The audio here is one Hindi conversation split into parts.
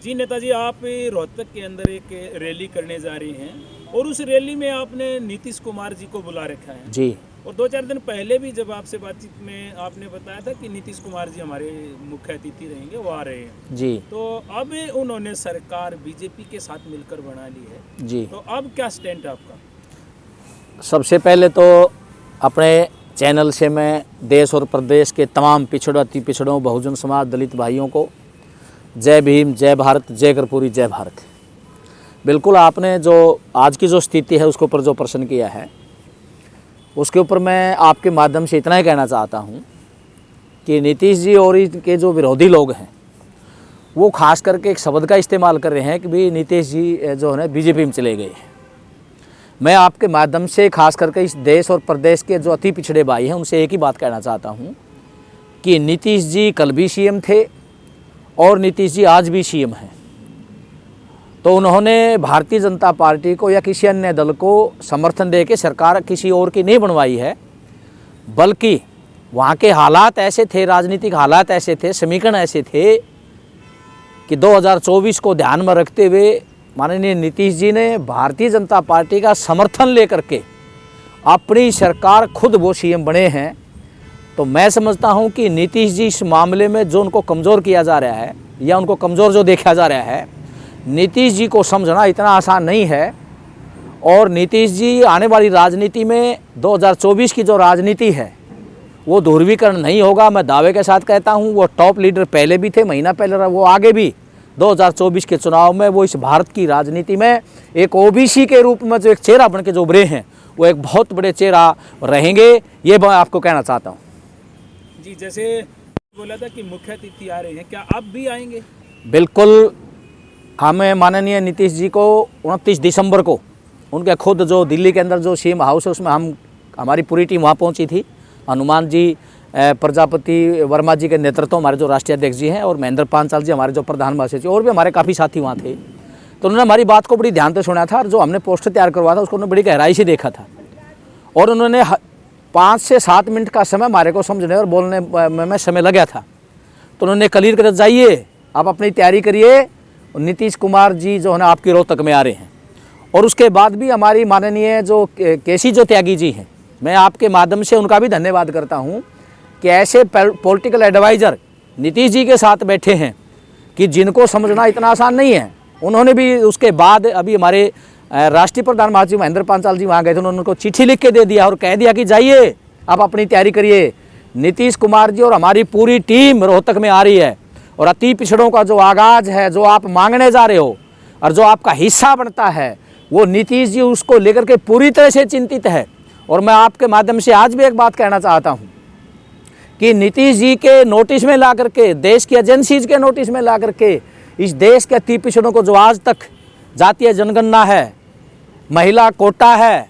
जी नेताजी, आप रोहतक के अंदर एक रैली करने जा रही हैं और उस रैली में आपने नीतीश कुमार जी को बुला रखा है जी। और 2-4 दिन पहले भी जब आपसे बातचीत में आपने बताया था कि नीतीश कुमार जी हमारे मुख्य अतिथि रहेंगे, वो आ रहे हैं जी। तो अब उन्होंने सरकार बीजेपी के साथ मिलकर बना ली है जी। तो अब क्या स्टैंड है आपका? सबसे पहले तो अपने चैनल से मैं देश और प्रदेश के तमाम पिछड़ों, अति पिछड़ों, बहुजन समाज, दलित भाइयों को जय भीम, जय भारत, जय कर्पूरी, जय भारत। बिल्कुल आपने जो आज की जो स्थिति है उसके ऊपर जो प्रश्न किया है उसके ऊपर मैं आपके माध्यम से इतना ही कहना चाहता हूँ कि नीतीश जी और इनके जो विरोधी लोग हैं वो खास करके एक शब्द का इस्तेमाल कर रहे हैं कि भाई नीतीश जी जो है ना बीजेपी में चले गए। मैं आपके माध्यम से खास करके इस देश और प्रदेश के जो अति पिछड़े भाई हैं उनसे एक ही बात कहना चाहता हूँ कि नीतीश जी कल भी सीएम थे और नीतीश जी आज भी सीएम हैं। तो उन्होंने भारतीय जनता पार्टी को या किसी अन्य दल को समर्थन दे के सरकार किसी और की नहीं बनवाई है, बल्कि वहाँ के हालात ऐसे थे, राजनीतिक हालात ऐसे थे, समीकरण ऐसे थे कि 2024 को ध्यान में रखते हुए माननीय नीतीश जी ने भारतीय जनता पार्टी का समर्थन लेकर के अपनी सरकार खुद वो सीएम बने हैं। तो मैं समझता हूं कि नीतीश जी इस मामले में जो उनको कमज़ोर किया जा रहा है या उनको कमज़ोर जो देखा जा रहा है, नीतीश जी को समझना इतना आसान नहीं है। और नीतीश जी आने वाली राजनीति में 2024 की जो राजनीति है वो ध्रुवीकरण नहीं होगा। मैं दावे के साथ कहता हूँ वो टॉप लीडर पहले भी थे, महीना पहले रहा, वो आगे भी 2024 के चुनाव में वो इस भारत की राजनीति में एक ओबीसी के रूप में जो एक चेहरा बन के जो उभरे हैं वो एक बहुत बड़े चेहरा रहेंगे, ये मैं आपको कहना चाहता हूँ। जी, जैसे बोला था कि मुख्य अतिथि आ रहे हैं, क्या आप भी आएंगे? बिल्कुल, हमें माननीय नीतीश जी को 29 दिसंबर को उनके खुद जो दिल्ली के अंदर जो सीएम हाउस है उसमें हमारी पूरी टीम वहाँ पहुँची थी। हनुमान जी, प्रजापति वर्मा जी के नेतृत्व हमारे जो राष्ट्रीय अध्यक्ष जी हैं और महेंद्र पांचाल जी हमारे जो प्रधान महासचिव और भी हमारे काफ़ी साथी वहाँ थे। तो उन्होंने हमारी बात को बड़ी ध्यान से सुना था और जो हमने पोस्टर तैयार करवाया था उसको उन्होंने बड़ी गहराई से देखा था और उन्होंने 5 से 7 मिनट का समय हमारे को समझने और बोलने में समय लगा था। तो उन्होंने क्लियर कर जाइए, आप अपनी तैयारी करिए, नीतीश कुमार जी जो है ना आपकी रोहतक में आ रहे हैं। और उसके बाद भी हमारी माननीय जो केसी जो त्यागी जी हैं, मैं आपके माध्यम से उनका भी धन्यवाद करता हूं कि ऐसे पॉलिटिकल एडवाइज़र नीतीश जी के साथ बैठे हैं कि जिनको समझना इतना आसान नहीं है। उन्होंने भी उसके बाद अभी हमारे राष्ट्रीय प्रधान महासचिव महेंद्र पांचाल जी वहाँ गए थे, उन्होंने उनको चिट्ठी लिख के दे दिया और कह दिया कि जाइए आप अपनी तैयारी करिए, नीतीश कुमार जी और हमारी पूरी टीम रोहतक में आ रही है। और अति पिछड़ों का जो आगाज है, जो आप मांगने जा रहे हो और जो आपका हिस्सा बनता है, वो नीतीश जी उसको लेकर के पूरी तरह से चिंतित है। और मैं आपके माध्यम से आज भी एक बात कहना चाहता हूँ कि नीतीश जी के नोटिस में ला करके, देश की एजेंसीज के नोटिस में ला करके इस देश के अति पिछड़ों को जो आज तक जातीय जनगणना है, महिला कोटा है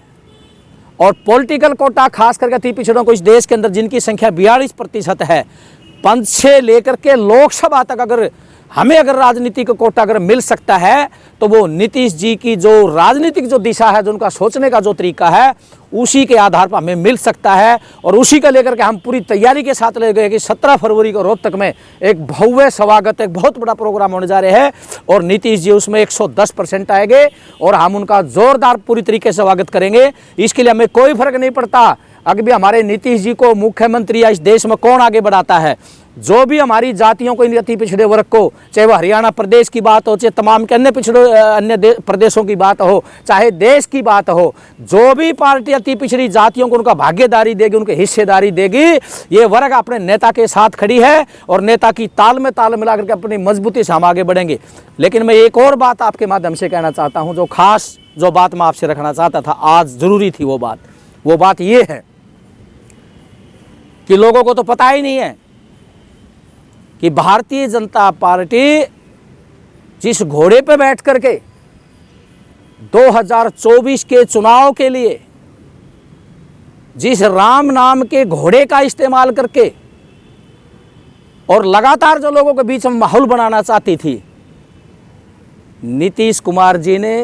और पॉलिटिकल कोटा खास करके अति पिछड़ों को इस देश के अंदर जिनकी संख्या 42% है, पंच से लेकर के लोकसभा तक अगर राजनीतिक कोटा अगर मिल सकता है तो वो नीतीश जी की जो राजनीतिक जो दिशा है, जो उनका सोचने का जो तरीका है, उसी के आधार पर हमें मिल सकता है। और उसी का लेकर के हम पूरी तैयारी के साथ ले गए कि 17 फरवरी को रोहतक में एक भव्य स्वागत, एक बहुत बड़ा प्रोग्राम होने जा रहे हैं और नीतीश जी उसमें 110% आएंगे और हम उनका जोरदार पूरी तरीके से स्वागत करेंगे। इसके लिए हमें कोई फर्क नहीं पड़ता अगर भी हमारे नीतीश जी को मुख्यमंत्री या इस देश में कौन आगे बढ़ाता है। जो भी हमारी जातियों को, इन अति पिछड़े वर्ग को, चाहे वो हरियाणा प्रदेश की बात हो, चाहे तमाम के अन्य अन्य प्रदेशों की बात हो, चाहे देश की बात हो, जो भी पार्टी अति पिछड़ी जातियों को उनका भागीदारी देगी, उनकी हिस्सेदारी देगी, ये वर्ग अपने नेता के साथ खड़ी है और नेता की ताल में ताल मिला करके अपनी मजबूती से हम आगे बढ़ेंगे। लेकिन मैं एक और बात आपके माध्यम से कहना चाहता हूँ, जो खास जो बात मैं आपसे रखना चाहता था, आज ज़रूरी थी वो बात ये है कि लोगों को तो पता ही नहीं है कि भारतीय जनता पार्टी जिस घोड़े पे बैठ करके 2024 के चुनाव के लिए जिस राम नाम के घोड़े का इस्तेमाल करके और लगातार जो लोगों के बीच में माहौल बनाना चाहती थी, नीतीश कुमार जी ने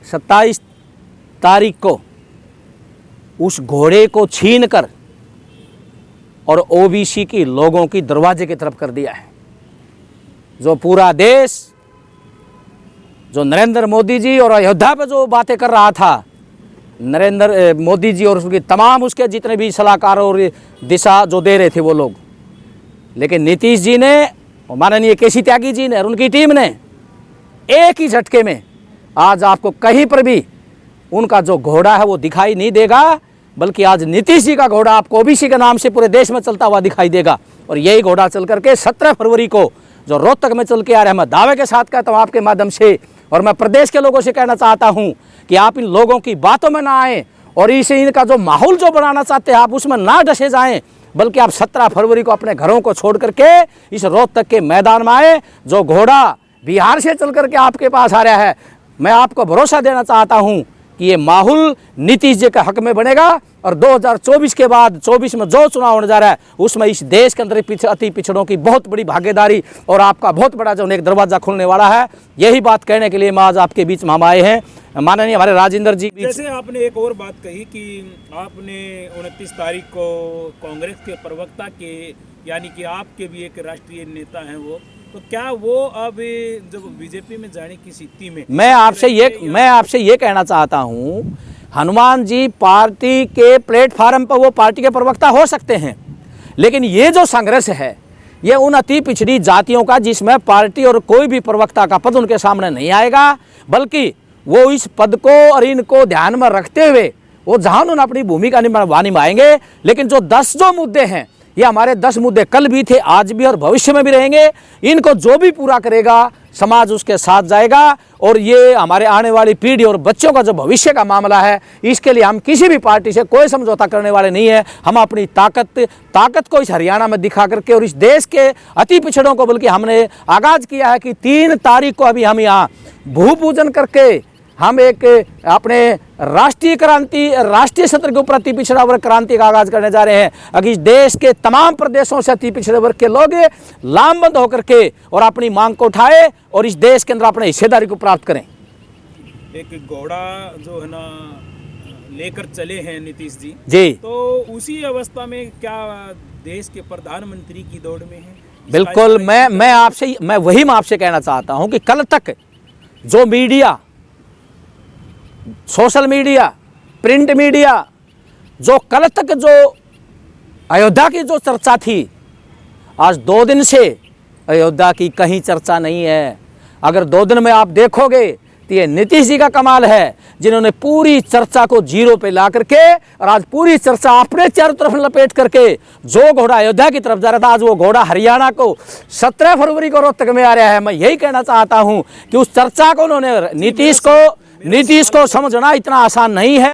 27 तारीख को उस घोड़े को छीनकर और ओबीसी की लोगों की दरवाजे की तरफ कर दिया है। जो पूरा देश जो नरेंद्र मोदी जी और अयोध्या पे जो बातें कर रहा था नरेंद्र मोदी जी और उसके तमाम उसके जितने भी सलाहकार और दिशा जो दे रहे थे वो लोग, लेकिन नीतीश जी ने और माननीय केसी त्यागी जी ने और उनकी टीम ने एक ही झटके में आज आपको कहीं पर भी उनका जो घोड़ा है वो दिखाई नहीं देगा, बल्कि आज नीतीश जी का घोड़ा आपको ओबीसी के नाम से पूरे देश में चलता हुआ दिखाई देगा। और यही घोड़ा चल करके 17 फरवरी को जो रोहतक में चल के आ रहे हैं, मैं दावे के साथ कहता हूँ आपके माध्यम से, और मैं प्रदेश के लोगों से कहना चाहता हूँ कि आप इन लोगों की बातों में ना आएँ और इसे इनका जो माहौल जो बनाना चाहते हैं आप उसमें ना डसे जाएं, बल्कि आप 17 फरवरी को अपने घरों को छोड़ करके इस रोहतक के मैदान में आए। जो घोड़ा बिहार से चल करके आपके पास आ रहा है, मैं आपको भरोसा देना चाहता हूं कि ये माहौल नीतीश जी के हक में बनेगा और 2024 के बाद 24 में जो चुनाव होने जा रहा है उसमें इस देश के अंदर अति पिछड़ों की बहुत बड़ी भागीदारी और आपका बहुत बड़ा जो एक दरवाजा खुलने वाला है। यही बात कहने के लिए मैं आज आपके बीच में हम आए हैं। माननीय हमारे राजेंद्र जी, जैसे आपने एक और बात कही कि आपने 29 तारीख को कांग्रेस के प्रवक्ता के यानी कि आपके भी एक राष्ट्रीय नेता हैं वो, तो क्या वो अब जब बीजेपी में जाने की स्थिति में मैं आपसे ये कहना चाहता हूं, हनुमान जी पार्टी के प्लेटफार्म पर वो पार्टी के प्रवक्ता हो सकते हैं, लेकिन ये जो संघर्ष है ये उन अति पिछड़ी जातियों का जिसमें पार्टी और कोई भी प्रवक्ता का पद उनके सामने नहीं आएगा, बल्कि वो इस पद को और इनको ध्यान में रखते हुए वो जहां उन्होंने अपनी भूमिका निभाएंगे। लेकिन जो 10 जो मुद्दे हैं ये हमारे 10 मुद्दे कल भी थे, आज भी और भविष्य में भी रहेंगे। इनको जो भी पूरा करेगा समाज उसके साथ जाएगा और ये हमारे आने वाली पीढ़ी और बच्चों का जो भविष्य का मामला है इसके लिए हम किसी भी पार्टी से कोई समझौता करने वाले नहीं है। हम अपनी ताकत को इस हरियाणा में दिखा करके और इस देश के अति पिछड़ों को, बल्कि हमने आगाज़ किया है कि 3 तारीख को अभी हम यहाँ भू पूजन करके हम एक अपने राष्ट्रीय सत्र के ऊपर अति पिछड़ा वर्ग क्रांति का आगाज करने जा रहे हैं। अगर इस देश के तमाम प्रदेशों से अति पिछड़े वर्ग के लोग लामबंद होकर के और अपनी मांग को उठाए और इस देश के अंदर अपने हिस्सेदारी को प्राप्त करें। एक घोड़ा जो है ना लेकर चले हैं नीतीश जी, तो उसी अवस्था में क्या देश के प्रधानमंत्री की दौड़ में है? बिल्कुल। मैं आपसे कहना चाहता हूं कि कल तक जो media, social media, print media, जो कल तक जो अयोध्या की जो चर्चा थी, आज 2 दिन से अयोध्या की कहीं चर्चा नहीं है। अगर 2 दिन में आप देखोगे तो ये नीतीश जी का कमाल है, जिन्होंने पूरी चर्चा को जीरो पे ला करके और आज पूरी चर्चा अपने चारों तरफ लपेट करके जो घोड़ा अयोध्या की तरफ जा रहा था आज वो घोड़ा हरियाणा को 17 फरवरी को रोहतक में आ रहा है। मैं यही कहना चाहता हूं कि उस चर्चा को उन्होंने नीतीश को समझना इतना आसान नहीं है।